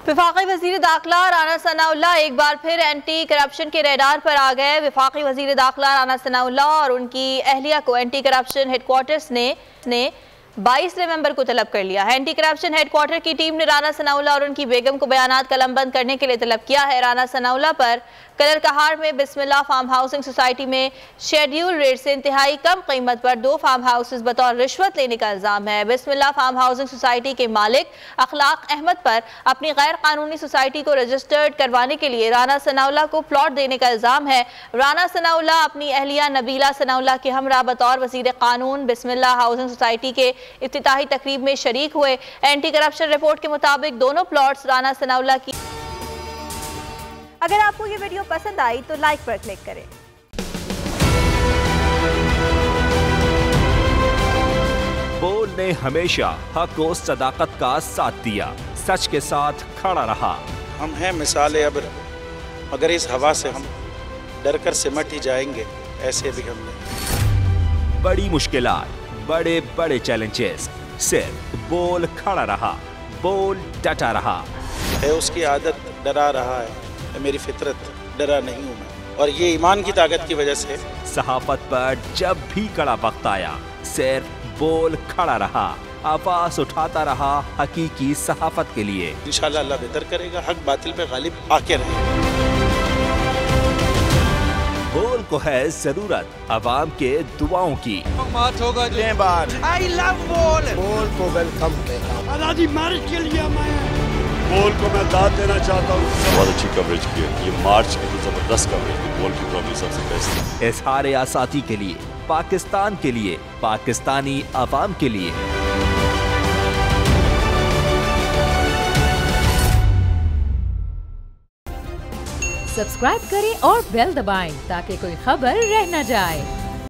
वफाकी वज़ीर दाखिला राना सनाउल्लाह एक बार फिर एंटी करप्शन के रेडार पर आ गए। वफाकी वज़ीर दाखिला राना सनाउल्लाह और उनकी अहलिया को एंटी करप्शन हेडक्वार्टर्स ने 22 नवंबर को तलब कर लिया है। एंटी करप्शन हेडक्वार्टर की टीम ने राना सनाउल्लाह और उनकी बेगम को बयानात कलमबंद करने के लिए तलब किया है। राना सनाउल्लाह पर कलर कहार में बिस्मिल्लाह फार्म हाउसिंग सोसाइटी में शेड्यूल रेट से इंतहाई कम कीमत पर 2 फार्म हाउसेस बतौर रिश्वत लेने का इल्जाम है। बिस्मिल्लाह फार्म हाउसिंग सोसाइटी के मालिक अखलाक अहमद पर अपनी गैर कानूनी सोसाइटी को रजिस्टर्ड करवाने के लिए राना सनाउल्लाह को प्लॉट देने का इल्जाम है। राना सनाउल्लाह अपनी अहलिया नबीला सनाउल्लाह के हमरा बतौर वज़ीर कानून बिस्मिल्लाह हाउसिंग सोसाइटी के इफ्तिताही तकरीब में शरीक हुए। एंटी करप्शन रिपोर्ट के मुताबिक दोनों प्लॉट्स राना सनाउल्लाह की। अगर आपको ये वीडियो पसंद आई तो लाइक पर क्लिक करें। बोल ने हमेशा हक और सदाकत का साथ दिया, सच के साथ खड़ा रहा। हम हैं मिसाल अब्र, मगर इस हवा से हम डर कर सिमट ही जाएंगे, ऐसे भी हमने। बड़ी मुश्किलात, बड़े बड़े चैलेंजेस, सिर्फ बोल खड़ा रहा, बोल डटा रहा। है उसकी आदत डरा रहा है, मेरी फितरत डरा नहीं हूँ मैं, और ये ईमान की ताकत की वजह से। सहाफत पर जब भी कड़ा वक्त आया, सिर्फ बोल खड़ा रहा, आवाज उठाता रहा हकीकी सहाफत के लिए। इंशाअल्लाह अल्लाह बेहतर करेगा, हक बातिल पे गालिब आके रहे। बोल को है जरूरत अवाम के दुआओं की। होगा आई लव बोल। बोल को वेलकम कहता आजादी मार्च के लिए मैं बोल को मैं दाद देना चाहता हूँ। बहुत अच्छी कवरेज की है, ये मार्च की तो जबरदस्त कवरेज की, बोल की प्रॉब्लम सबसे बेस्ट। इजहार आसाती के लिए, पाकिस्तान के लिए, पाकिस्तानी अवाम के लिए। सब्सक्राइब करें और बेल दबाएं ताकि कोई खबर रह न जाए।